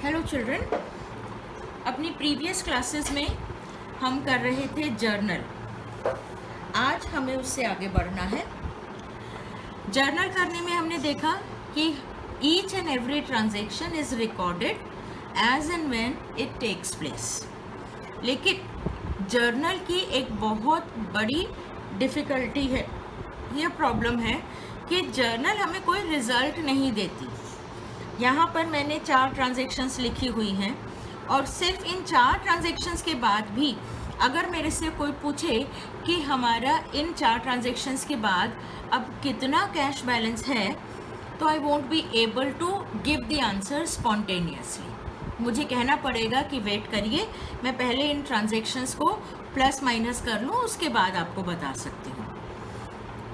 Hello children, अपनी previous classes में हम कर रहे थे जर्नल। आज हमें उससे आगे बढ़ना है। जर्नल करने में हमने देखा कि each and every transaction is recorded as and when it takes place. लेकिन जर्नल की एक बहुत बड़ी डिफ़िकल्टी है, यह प्रॉब्लम है कि जर्नल हमें कोई रिज़ल्ट नहीं देती। यहाँ पर मैंने 4 ट्रांजैक्शंस लिखी हुई हैं और सिर्फ इन 4 ट्रांजैक्शंस के बाद भी अगर मेरे से कोई पूछे कि हमारा इन 4 ट्रांजैक्शंस के बाद अब कितना कैश बैलेंस है, तो I won't be able to give the answer spontaneously. मुझे कहना पड़ेगा कि वेट करिए, मैं पहले इन ट्रांजैक्शंस को प्लस माइनस कर लूँ, उसके बाद आपको बता सकती हूँ।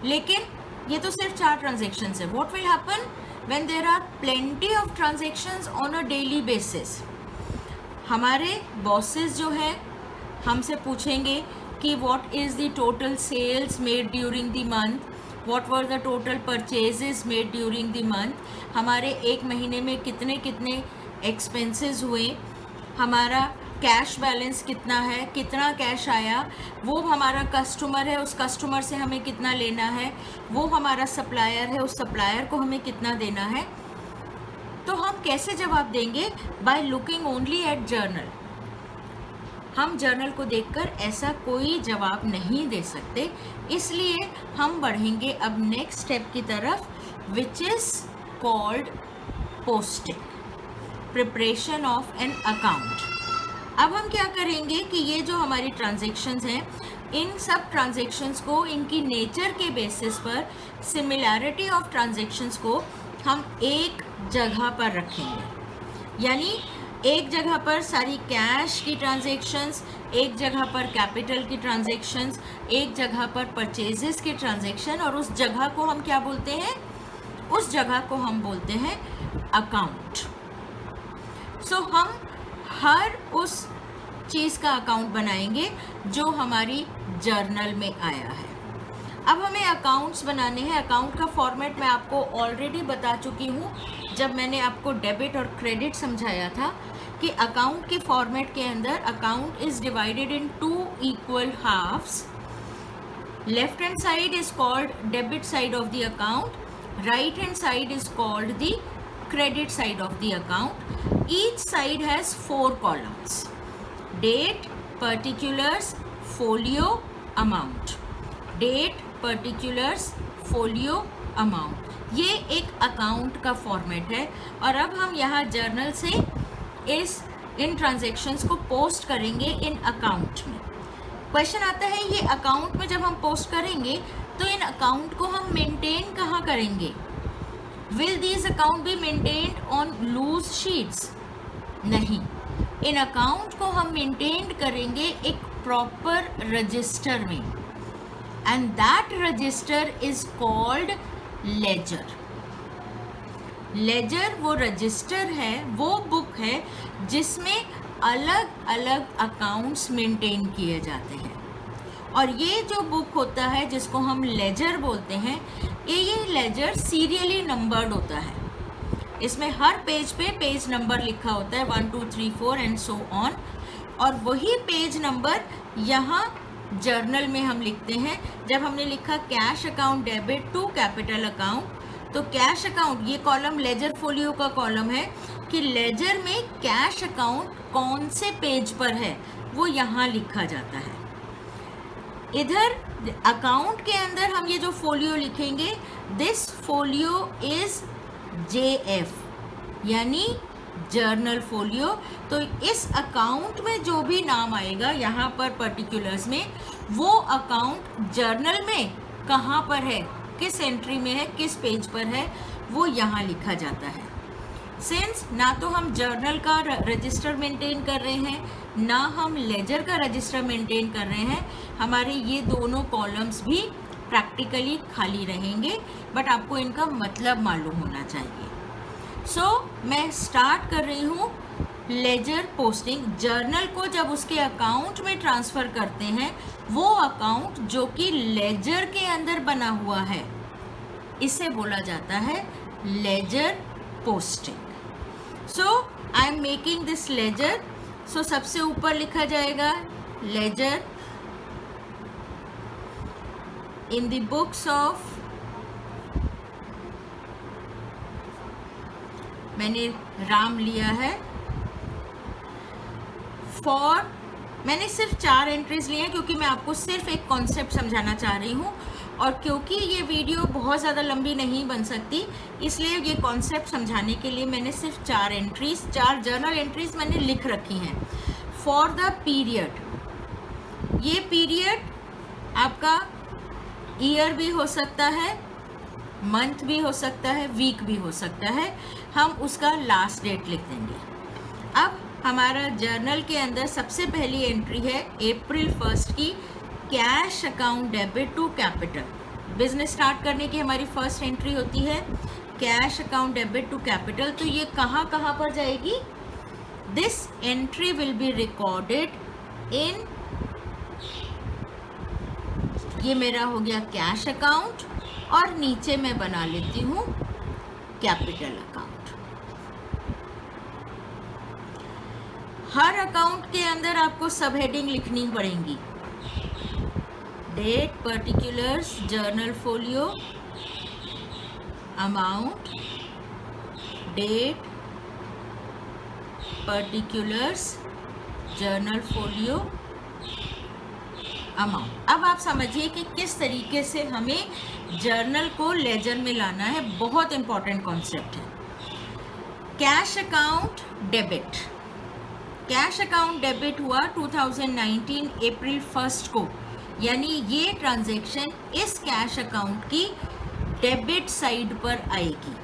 लेकिन ये तो सिर्फ 4 ट्रांजैक्शंस है। What will happen when there are plenty of transactions on a daily basis? हमारे बॉसेस जो है हमसे पूछेंगे कि what is the total sales made during the month, what were the total purchases made during the month, हमारे एक महीने में कितने कितने expenses हुए, हमारा कैश बैलेंस कितना है, कितना कैश आया, वो हमारा कस्टमर है, उस कस्टमर से हमें कितना लेना है, वो हमारा सप्लायर है, उस सप्लायर को हमें कितना देना है। तो हम कैसे जवाब देंगे? By looking only at journal. हम जर्नल को देखकर ऐसा कोई जवाब नहीं दे सकते, इसलिए हम बढ़ेंगे अब नेक्स्ट स्टेप की तरफ, विच is called posting, preparation of an account. अब हम क्या करेंगे कि ये जो हमारी ट्रांजैक्शंस हैं, इन सब ट्रांजैक्शंस को इनकी नेचर के बेसिस पर, सिमिलैरिटी ऑफ ट्रांजैक्शंस को हम एक जगह पर रखेंगे। यानी एक जगह पर सारी कैश की ट्रांजैक्शंस, एक जगह पर कैपिटल की ट्रांजैक्शंस, एक जगह पर परचेजेस की ट्रांजैक्शन, और उस जगह को हम क्या बोलते हैं? उस जगह को हम बोलते हैं अकाउंट। सो हम हर उस चीज़ का अकाउंट बनाएंगे जो हमारी जर्नल में आया है। अब हमें अकाउंट्स बनाने हैं। अकाउंट का फॉर्मेट मैं आपको ऑलरेडी बता चुकी हूँ जब मैंने आपको डेबिट और क्रेडिट समझाया था कि अकाउंट के फॉर्मेट के अंदर account is divided in 2 equal halves. Left hand side is called debit side of the account, right hand side is called the credit side of the account. Each side has 4 columns: date, particulars, folio, amount. Date, particulars, folio, amount. ये एक account का format है। और अब हम यहाँ journal से इन transactions को पोस्ट करेंगे इन अकाउंट में। क्वेश्चन आता है, ये अकाउंट में जब हम पोस्ट करेंगे तो इन अकाउंट को हम मेंटेन कहाँ करेंगे? Will these account be maintained on loose sheets? नहीं, इन अकाउंट को हम मेंटेन करेंगे एक प्रॉपर रजिस्टर में, and that register is called ledger. Ledger वो रजिस्टर है, वो बुक है जिसमें अलग अलग अकाउंट्स मेंटेन किए जाते हैं। और ये जो बुक होता है जिसको हम लेजर बोलते हैं, ये लेजर सीरियली नंबर्ड होता है। इसमें हर पेज पे पेज नंबर लिखा होता है, 1 2 3 4 एंड सो ऑन। और वही पेज नंबर यहाँ जर्नल में हम लिखते हैं। जब हमने लिखा cash account debit to capital account, तो कैश अकाउंट, ये कॉलम लेजर फोलियो का कॉलम है कि लेजर में कैश अकाउंट कौन से पेज पर है वो यहाँ लिखा जाता है। इधर अकाउंट के अंदर हम ये जो फोलियो लिखेंगे, दिस फोलियो इज JF, यानी जर्नल फोलियो। तो इस अकाउंट में जो भी नाम आएगा यहाँ पर पर्टिकुलर्स में, वो अकाउंट जर्नल में कहाँ पर है, किस एंट्री में है, किस पेज पर है, वो यहाँ लिखा जाता है। सिंस ना तो हम जर्नल का रजिस्टर मेंटेन कर रहे हैं, ना हम लेजर का रजिस्टर मेंटेन कर रहे हैं, हमारे ये दोनों कॉलम्स भी प्रैक्टिकली खाली रहेंगे, बट आपको इनका मतलब मालूम होना चाहिए। सो मैं स्टार्ट कर रही हूँ लेजर पोस्टिंग। जर्नल को जब उसके अकाउंट में ट्रांसफ़र करते हैं, वो अकाउंट जो कि लेजर के अंदर बना हुआ है, इसे बोला जाता है ledger posting. So I am making this ledger, so सबसे ऊपर लिखा जाएगा ledger in the books of, मैंने राम लिया है, फॉर, मैंने सिर्फ 4 एंट्रीज लिए हैं क्योंकि मैं आपको सिर्फ एक कॉन्सेप्ट समझाना चाह रही हूँ, और क्योंकि ये वीडियो बहुत ज़्यादा लंबी नहीं बन सकती, इसलिए ये कॉन्सेप्ट समझाने के लिए मैंने सिर्फ 4 एंट्रीज, 4 जर्नल एंट्रीज मैंने लिख रखी हैं। फॉर द पीरियड, ये पीरियड आपका ईयर भी हो सकता है, मंथ भी हो सकता है, वीक भी हो सकता है, हम उसका लास्ट डेट लिख देंगे। अब हमारा जर्नल के अंदर सबसे पहली एंट्री है अप्रैल 1 की, cash account debit to capital. Business start करने की हमारी फर्स्ट एंट्री होती है cash account debit to capital. तो ये कहाँ कहाँ पर जाएगी? This entry will be recorded in, ये मेरा हो गया कैश अकाउंट, और नीचे मैं बना लेती हूँ कैपिटल अकाउंट। हर अकाउंट के अंदर आपको सब हेडिंग लिखनी पड़ेंगी। Date, particulars, journal folio, amount, date, particulars, journal folio, amount. अब आप समझिए कि किस तरीके से हमें जर्नल को लेजर में लाना है, बहुत इंपॉर्टेंट कॉन्सेप्ट है। Cash account debit, cash account debit हुआ 2019 अप्रैल 1 को, यानी ये ट्रांजैक्शन इस कैश अकाउंट की डेबिट साइड पर आएगी।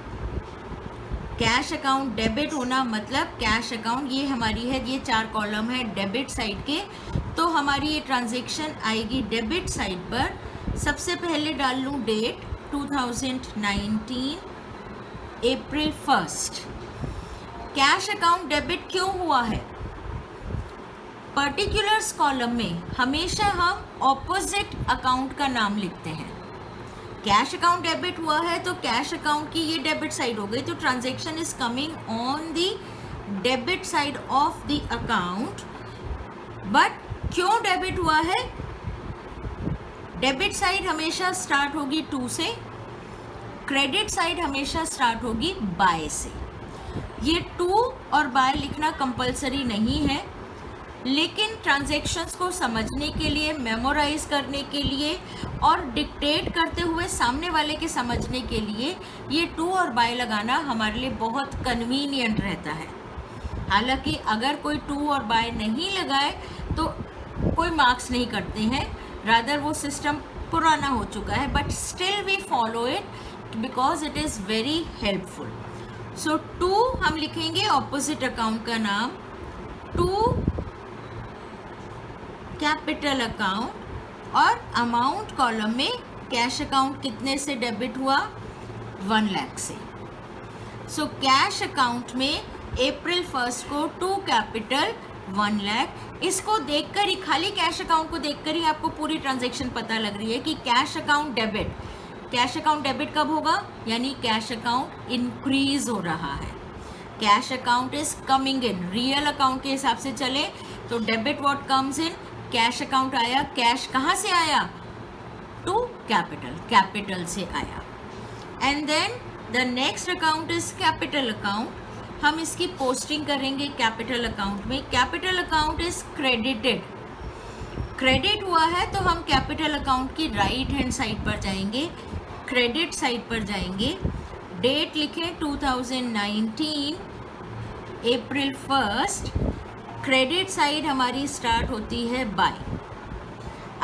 कैश अकाउंट डेबिट होना मतलब कैश अकाउंट, ये हमारी है, ये 4 कॉलम है डेबिट साइड के, तो हमारी ये ट्रांजैक्शन आएगी डेबिट साइड पर। सबसे पहले डाल लूँ डेट 2019 अप्रैल 1। कैश अकाउंट डेबिट क्यों हुआ है? पर्टिकुलर्स कॉलम में हमेशा हम ऑपोजिट अकाउंट का नाम लिखते हैं। कैश अकाउंट डेबिट हुआ है तो कैश अकाउंट की ये डेबिट साइड हो गई, तो transaction is coming on the debit side of the account. But क्यों डेबिट हुआ है? डेबिट साइड हमेशा स्टार्ट होगी 2 से, क्रेडिट साइड हमेशा स्टार्ट होगी बाय से। ये 2 और बाय लिखना कंपलसरी नहीं है, लेकिन ट्रांजैक्शंस को समझने के लिए, मेमोराइज करने के लिए और डिक्टेट करते हुए सामने वाले के समझने के लिए ये 2 और बाय लगाना हमारे लिए बहुत कन्वीनियंट रहता है। हालांकि अगर कोई 2 और बाय नहीं लगाए तो कोई मार्क्स नहीं करते हैं, रादर वो सिस्टम पुराना हो चुका है, but still we follow it because it is very helpful. So 2 हम लिखेंगे ऑपोजिट अकाउंट का नाम, 2 कैपिटल अकाउंट, और अमाउंट कॉलम में कैश अकाउंट कितने से डेबिट हुआ? 1 लाख से। सो कैश अकाउंट में अप्रैल 1 को 2 कैपिटल 1 लाख। इसको देखकर ही, खाली कैश अकाउंट को देखकर ही आपको पूरी ट्रांजैक्शन पता लग रही है कि cash account debit, cash account debit कब होगा? यानी कैश अकाउंट इंक्रीज हो रहा है, cash account is coming in. Real account के हिसाब से चले तो debit what comes in, cash account आया, कैश कहाँ से आया? टू कैपिटल, कैपिटल से आया। And then the next account is capital account. हम इसकी पोस्टिंग करेंगे कैपिटल अकाउंट में। Capital account is credited, credit हुआ है तो हम कैपिटल अकाउंट की राइट हैंड साइड पर जाएंगे, क्रेडिट साइड पर जाएंगे। डेट लिखें 2019 अप्रैल 1। क्रेडिट साइड हमारी स्टार्ट होती है बाय।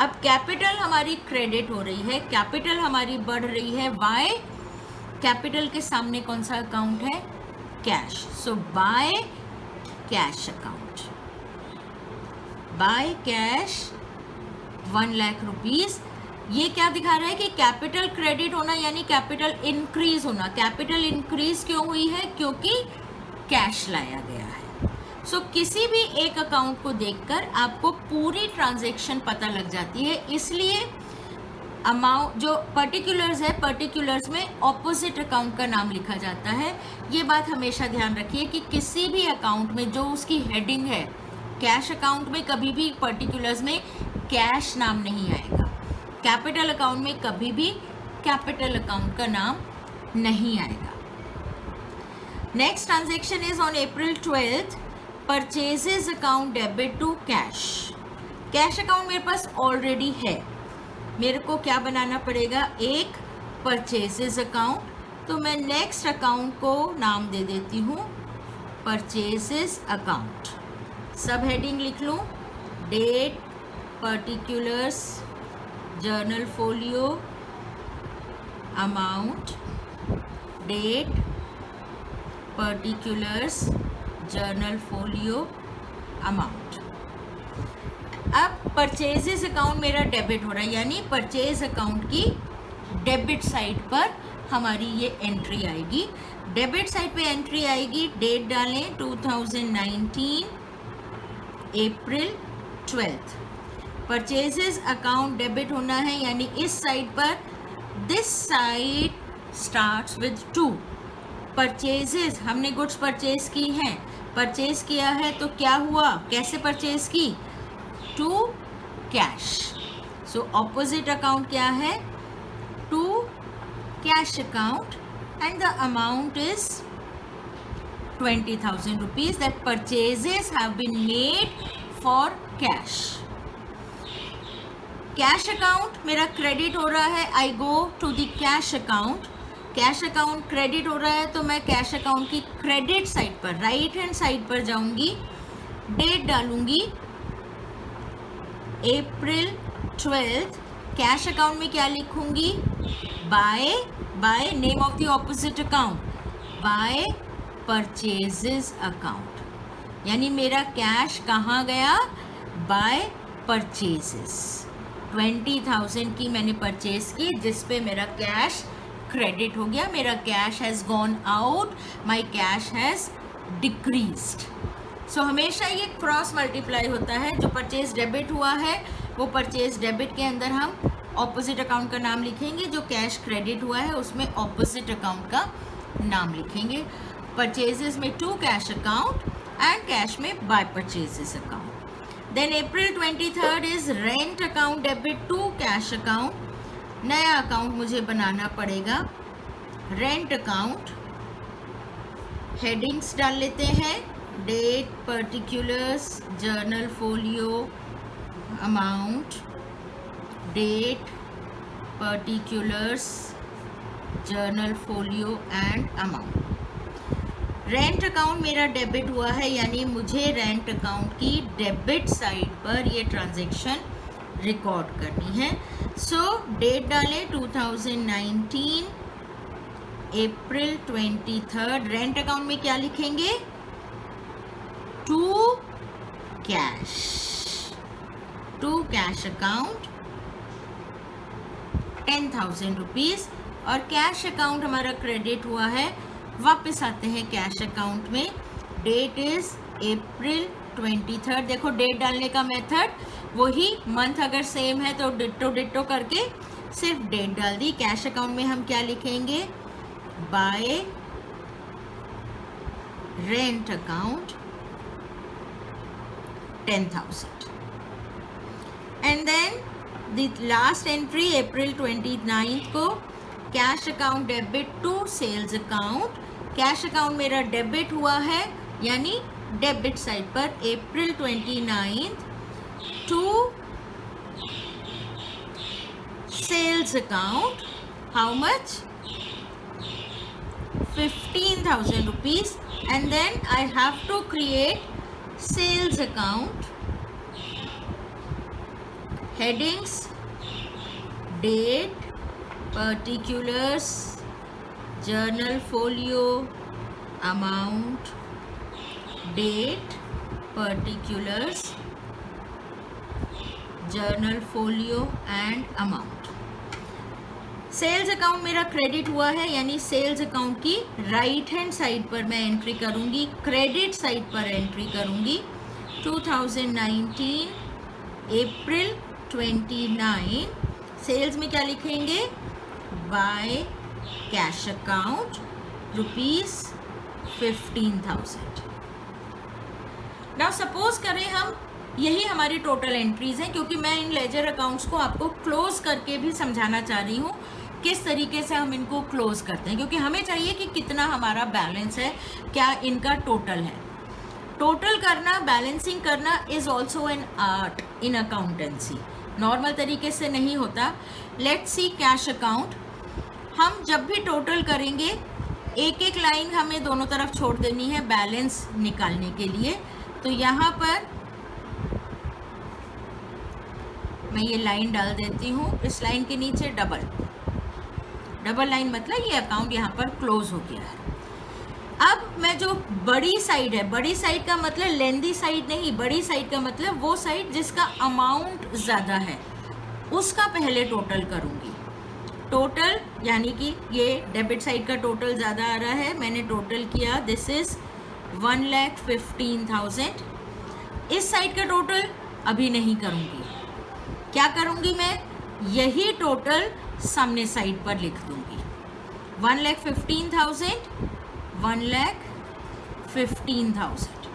अब कैपिटल हमारी क्रेडिट हो रही है, कैपिटल हमारी बढ़ रही है बाय। कैपिटल के सामने कौन सा अकाउंट है? Cash. So by cash account, by cash 1 lakh rupees. ये क्या दिखा रहा है कि कैपिटल क्रेडिट होना यानी कैपिटल इंक्रीज होना। कैपिटल इंक्रीज क्यों हुई है? क्योंकि कैश लाया गया है। सो किसी भी एक अकाउंट को देखकर आपको पूरी ट्रांजैक्शन पता लग जाती है, इसलिए अमाउंट जो पर्टिकुलर्स है, पर्टिकुलर्स में ऑपोजिट अकाउंट का नाम लिखा जाता है। ये बात हमेशा ध्यान रखिए कि किसी भी अकाउंट में जो उसकी हेडिंग है, कैश अकाउंट में कभी भी पर्टिकुलर्स में कैश नाम नहीं आएगा, कैपिटल अकाउंट में कभी भी कैपिटल अकाउंट का नाम नहीं आएगा। Next transaction is on April 12th, purchases account debit to cash. Cash account मेरे पास ऑलरेडी है, मेरे को क्या बनाना पड़ेगा, एक परचेजेस अकाउंट। तो मैं नेक्स्ट अकाउंट को नाम दे देती हूँ परचेजेस अकाउंट। सब हेडिंग लिख लूँ, date, particulars, journal folio, amount, date, particulars, journal folio, amount. अब परचेजेस अकाउंट मेरा डेबिट हो रहा है, यानी परचेज अकाउंट की डेबिट साइड पर हमारी ये एंट्री आएगी। डेबिट साइड पे एंट्री आएगी, डेट डालें 2019 April 12th। Purchases account debit होना है, यानी इस साइड पर, this side starts with 2। Purchases, हमने गुड्स परचेज की हैं, परचेज किया है तो क्या हुआ, कैसे परचेज की, to cash. So opposite account क्या है, to cash account, and the amount is 20,000 rupees that purchases have been made for cash। Cash account मेरा क्रेडिट हो रहा है, I go to the cash account. Cash account credit हो रहा है तो मैं कैश अकाउंट की क्रेडिट साइड पर, राइट हैंड साइड पर जाऊंगी, डेट डालूंगी April 12th। कैश अकाउंट में क्या लिखूंगी, by name of the opposite account, bye purchases account, यानी मेरा कैश कहाँ गया, बाय परचेजेस। 20,000 की मैंने परचेज की, जिस पे मेरा कैश क्रेडिट हो गया, मेरा cash has gone out, my cash has decreased. So हमेशा ये क्रॉस मल्टीप्लाई होता है, जो परचेज डेबिट हुआ है वो परचेज डेबिट के अंदर हम ऑपोजिट अकाउंट का नाम लिखेंगे, जो कैश क्रेडिट हुआ है उसमें ऑपोजिट अकाउंट का नाम लिखेंगे। परचेजेस में to cash account and cash में by purchases account. Then April 23rd is rent account debit to cash account. नया अकाउंट मुझे बनाना पड़ेगा, रेंट अकाउंट। हेडिंग्स डाल लेते हैं, date, particulars, journal folio, amount, date, particulars, journal folio and amount. Rent account मेरा debit हुआ है, यानी मुझे रेंट अकाउंट की डेबिट साइड पर ये ट्रांजैक्शन रिकॉर्ड करनी है। सो डेट डालें 2019 April 23rd। रेंट अकाउंट में क्या लिखेंगे, टू कैश अकाउंट 10,000 रुपीज़, और कैश अकाउंट हमारा क्रेडिट हुआ है। वापस आते हैं कैश अकाउंट में, डेट इज April 23rd। देखो डेट डालने का मेथड वही, मंथ अगर सेम है तो डिट्टो करके सिर्फ डेट डाल दी। कैश अकाउंट में हम क्या लिखेंगे, by rent account 10,000, and then the last entry April 29th को cash account debit to sales account. Cash account मेरा डेबिट हुआ है, यानी डेबिट साइड पर April 29th to sales account. How much, 15,000 rupees, and then I have to create sales account. Headings, date, particulars, journal folio, amount, date, particulars, journal folio and amount. Sales account मेरा credit हुआ है, यानी sales account की right hand side पर मैं entry करूंगी, credit side पर entry करूंगी। 2019 April 29 सेल्स में क्या लिखेंगे, by cash account ₹15,000। Now suppose करें हम, यही हमारी टोटल एंट्रीज हैं, क्योंकि मैं इन लेजर अकाउंट्स को आपको क्लोज करके भी समझाना चाह रही हूँ किस तरीके से हम इनको क्लोज करते हैं, क्योंकि हमें चाहिए कि कितना हमारा बैलेंस है, क्या इनका टोटल है। टोटल करना, बैलेंसिंग करना is also an art in accountancy, normal तरीके से नहीं होता। Let's see cash account. हम जब भी टोटल करेंगे एक एक लाइन हमें दोनों तरफ छोड़ देनी है बैलेंस निकालने के लिए। तो यहाँ पर मैं ये लाइन डाल देती हूँ, इस लाइन के नीचे डबल लाइन, मतलब ये अकाउंट यहाँ पर क्लोज हो गया है। अब मैं जो बड़ी साइड है, बड़ी साइड का मतलब लेंदी साइड नहीं, बड़ी साइड का मतलब वो साइड जिसका अमाउंट ज़्यादा है, उसका पहले टोटल करूँगी। टोटल यानी कि ये डेबिट साइड का टोटल ज़्यादा आ रहा है, मैंने टोटल किया, दिस इज़ 1,15,000। इस साइड का टोटल अभी नहीं करूँगी, क्या करूँगी मैं, यही टोटल सामने साइड पर लिख दूँगी। 1,15,000, 1,15,000।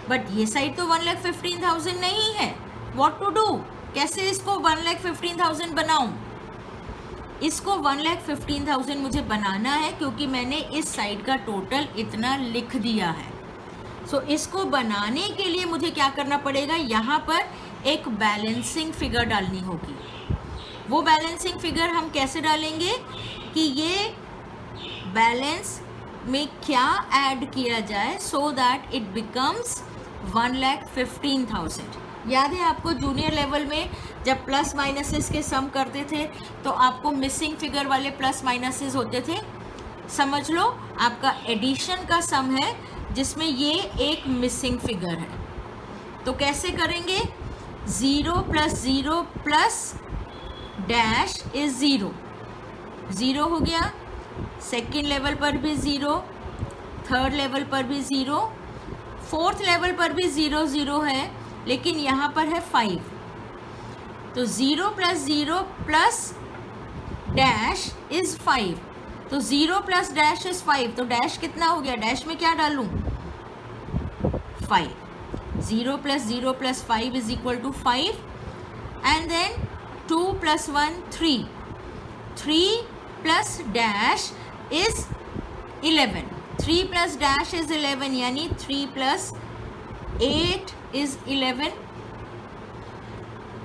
बट ये साइड तो 1,15,000 नहीं है, व्हाट टू डू, कैसे इसको 1,15,000 बनाऊँ। इसको 1,15,000 मुझे बनाना है क्योंकि मैंने इस साइड का टोटल इतना लिख दिया है। सो इसको बनाने के लिए मुझे क्या करना पड़ेगा, यहाँ पर एक बैलेंसिंग फिगर डालनी होगी। वो बैलेंसिंग फिगर हम कैसे डालेंगे कि ये बैलेंस में क्या ऐड किया जाए सो दैट इट बिकम्स 1,15,000। याद है आपको जूनियर लेवल में जब प्लस माइनसेस के सम करते थे तो आपको मिसिंग फिगर वाले प्लस माइनसेस होते थे। समझ लो आपका एडिशन का सम है जिसमें ये एक मिसिंग फिगर है। तो कैसे करेंगे, 0 + 0 + डैश इज 0, 0 हो गया। सेकेंड लेवल पर भी 0, थर्ड लेवल पर भी 0, फोर्थ लेवल पर भी 0 0 है, लेकिन यहाँ पर है 5। तो 0 + 0 + डैश इज 5। तो 0 + डैश इज 5। तो डैश कितना हो गया, डैश में क्या डालूं, 5। 0 + 0 + 5 is equal to 5। And then 2 + 1 3, 3 + dash is 11। 3 + dash is 11, यानी 3 + 8 इज 11।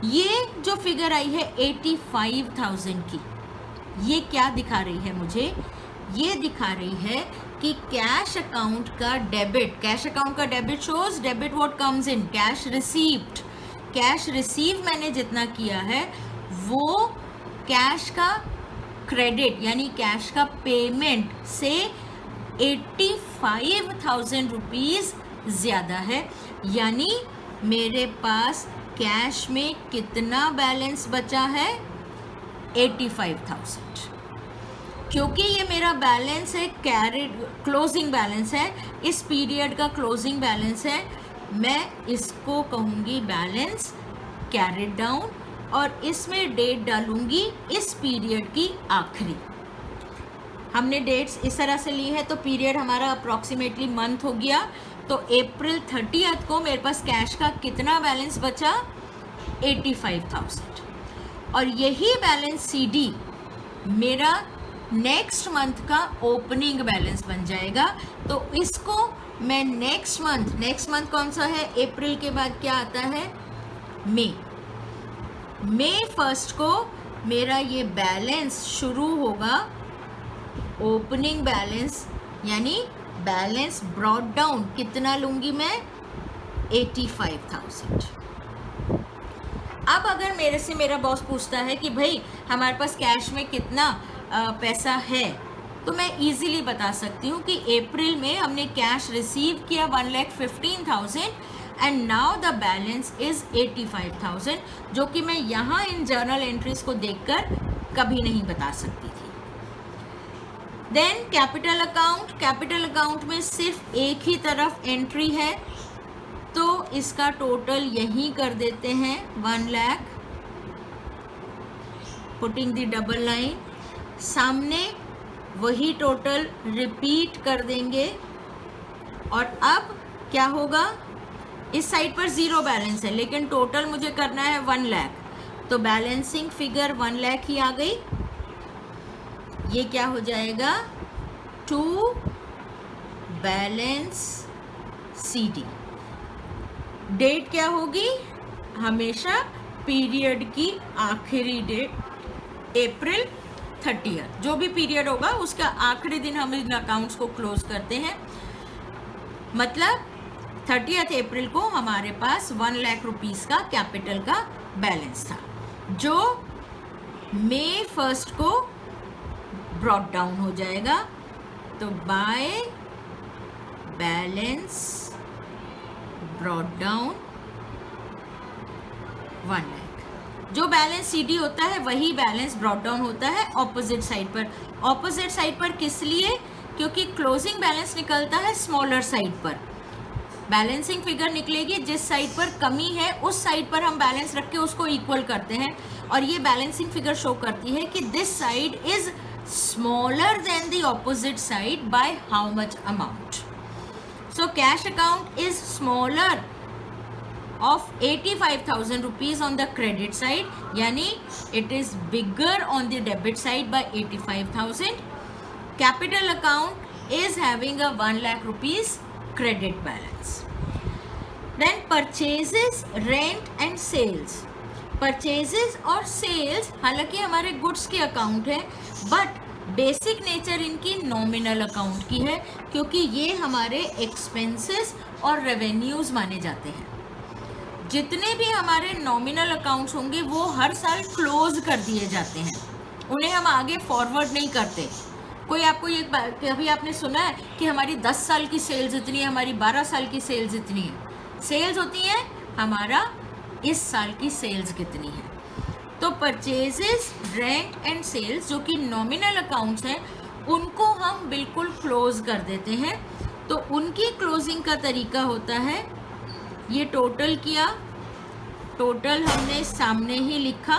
ये जो फिगर आई है 85,000 की, ये क्या दिखा रही है मुझे, ये दिखा रही है कि कैश अकाउंट का डेबिट, कैश अकाउंट का debit shows debit what comes in, cash received. Cash receive मैंने जितना किया है वो कैश का क्रेडिट यानी कैश का पेमेंट से 85,000 रुपीज़ ज़्यादा है। यानी मेरे पास कैश में कितना बैलेंस बचा है, 85,000। क्योंकि ये मेरा बैलेंस है कैरिड, क्लोजिंग बैलेंस है, इस पीरियड का क्लोजिंग बैलेंस है, मैं इसको कहूँगी बैलेंस कैरिड डाउन और इसमें डेट डालूँगी इस पीरियड की आखिरी। हमने डेट्स इस तरह से ली है तो पीरियड हमारा अप्रॉक्सीमेटली मंथ हो गया। तो अप्रैल 30 को मेरे पास कैश का कितना बैलेंस बचा, 85,000। और यही बैलेंस CD मेरा नेक्स्ट मंथ का ओपनिंग बैलेंस बन जाएगा। तो इसको मैं नेक्स्ट मंथ कौन सा है, अप्रैल के बाद क्या आता है, मई 1 को मेरा ये बैलेंस शुरू होगा, ओपनिंग बैलेंस यानी बैलेंस ब्रॉट डाउन कितना लूँगी मैं, 85,000। अब अगर मेरे से मेरा बॉस पूछता है कि भाई हमारे पास कैश में कितना पैसा है, तो मैं इजीली बता सकती हूँ कि अप्रैल में हमने कैश रिसीव किया 1,15,000 and now the balance is 85,000, जो कि मैं यहाँ इन जर्नल एंट्रीज को देखकर कभी नहीं बता सकती थी। देन कैपिटल अकाउंट में सिर्फ एक ही तरफ एंट्री है, तो इसका टोटल यही कर देते हैं, पुटिंग द डबल लाइन, सामने वही टोटल रिपीट कर देंगे। और अब क्या होगा, इस साइड पर ज़ीरो बैलेंस है लेकिन टोटल मुझे करना है 1 लाख, तो बैलेंसिंग फिगर 1 लाख ही आ गई। ये क्या हो जाएगा, टू बैलेंस CD। डेट क्या होगी, हमेशा पीरियड की आखिरी डेट अप्रैल 30, जो भी पीरियड होगा उसका आखिरी दिन हम इन अकाउंट्स को क्लोज करते हैं। मतलब 30 अप्रैल को हमारे पास 1 लाख रुपीस का कैपिटल का बैलेंस था, जो May 1 को ब्रॉट डाउन हो जाएगा। तो by balance brought down 1 lakh. जो बैलेंस CD होता है वही बैलेंस ब्रॉट डाउन होता है ऑपोजिट साइड पर। ऑपोजिट साइड पर किस लिए, क्योंकि क्लोजिंग बैलेंस निकलता है स्मॉलर साइड पर। बैलेंसिंग फिगर निकलेगी जिस साइड पर कमी है उस साइड पर हम बैलेंस रख के उसको इक्वल करते हैं, और ये बैलेंसिंग फिगर शो करती है कि this side is smaller than the opposite side by how much amount. So cash account is smaller of 85,000 rupees on the credit side, yani it is bigger on the debit side by 85,000. Capital account is having a 1 lakh rupees credit balance. Then purchases, rent and sales. Purchases और sales हालांकि हमारे goods के account है, but basic nature इनकी nominal account की है, क्योंकि ये हमारे एक्सपेंसेस और रेवेन्यूज माने जाते हैं। जितने भी हमारे नॉमिनल अकाउंट्स होंगे वो हर साल क्लोज कर दिए जाते हैं, उन्हें हम आगे फॉरवर्ड नहीं करते। कोई आपको ये कभी आपने सुना है कि हमारी 10 साल की सेल्स इतनी है, हमारी 12 साल की सेल्स इतनी है? सेल्स होती है हमारा इस साल की सेल्स कितनी है। तो परचेजेस, रेंट एंड सेल्स जो कि नॉमिनल अकाउंट्स हैं उनको हम बिल्कुल क्लोज कर देते हैं। तो उनकी क्लोजिंग का तरीका होता है, ये टोटल किया, टोटल हमने सामने ही लिखा,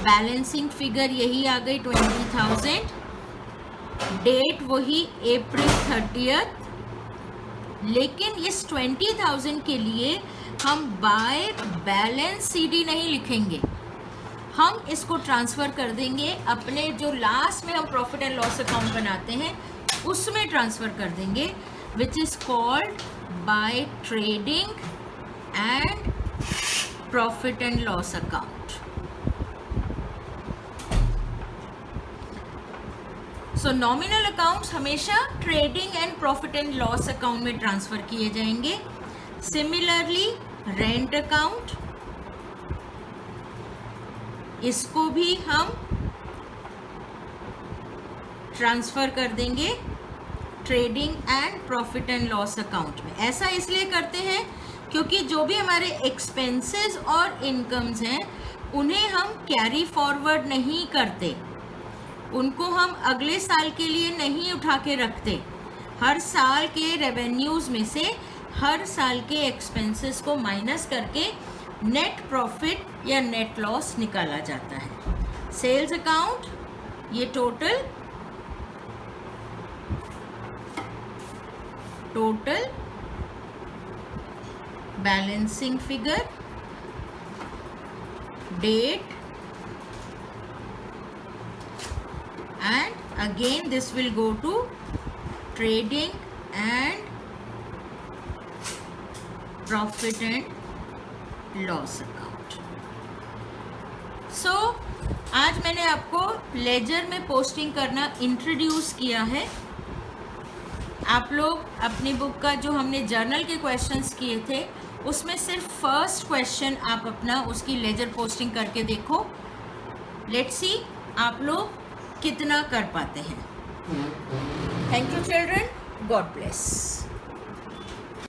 बैलेंसिंग फिगर यही आ गई 20,000, डेट वही अप्रैल 30, लेकिन इस 20,000 के लिए हम बाय बैलेंस CD नहीं लिखेंगे, हम इसको ट्रांसफ़र कर देंगे अपने जो लास्ट में हम प्रॉफिट एंड लॉस अकाउंट बनाते हैं उसमें ट्रांसफ़र कर देंगे, which is called by trading and profit and loss account. So nominal accounts हमेशा trading and profit and loss account में ट्रांसफ़र किए जाएंगे। सिमिलरली रेंट अकाउंट, इसको भी हम ट्रांसफ़र कर देंगे trading and profit and loss account में। ऐसा इसलिए करते हैं क्योंकि जो भी हमारे एक्सपेंसेस और इनकम्स हैं उन्हें हम कैरी फॉरवर्ड नहीं करते, उनको हम अगले साल के लिए नहीं उठा के रखते। हर साल के रेवेन्यूज़ में से हर साल के एक्सपेंसेस को माइनस करके नेट प्रॉफिट या नेट लॉस निकाला जाता है। सेल्स अकाउंट, ये total balancing figure, date, and again this will go to trading and profit and loss account. So आज मैंने आपको लेजर में पोस्टिंग करना इंट्रोड्यूस किया है। आप लोग अपनी बुक का जो हमने जर्नल के क्वेश्चंस किए थे उसमें सिर्फ फर्स्ट क्वेश्चन आप अपना उसकी लेजर पोस्टिंग करके देखो। लेट्स सी आप लोग कितना कर पाते हैं। Thank you children, God bless.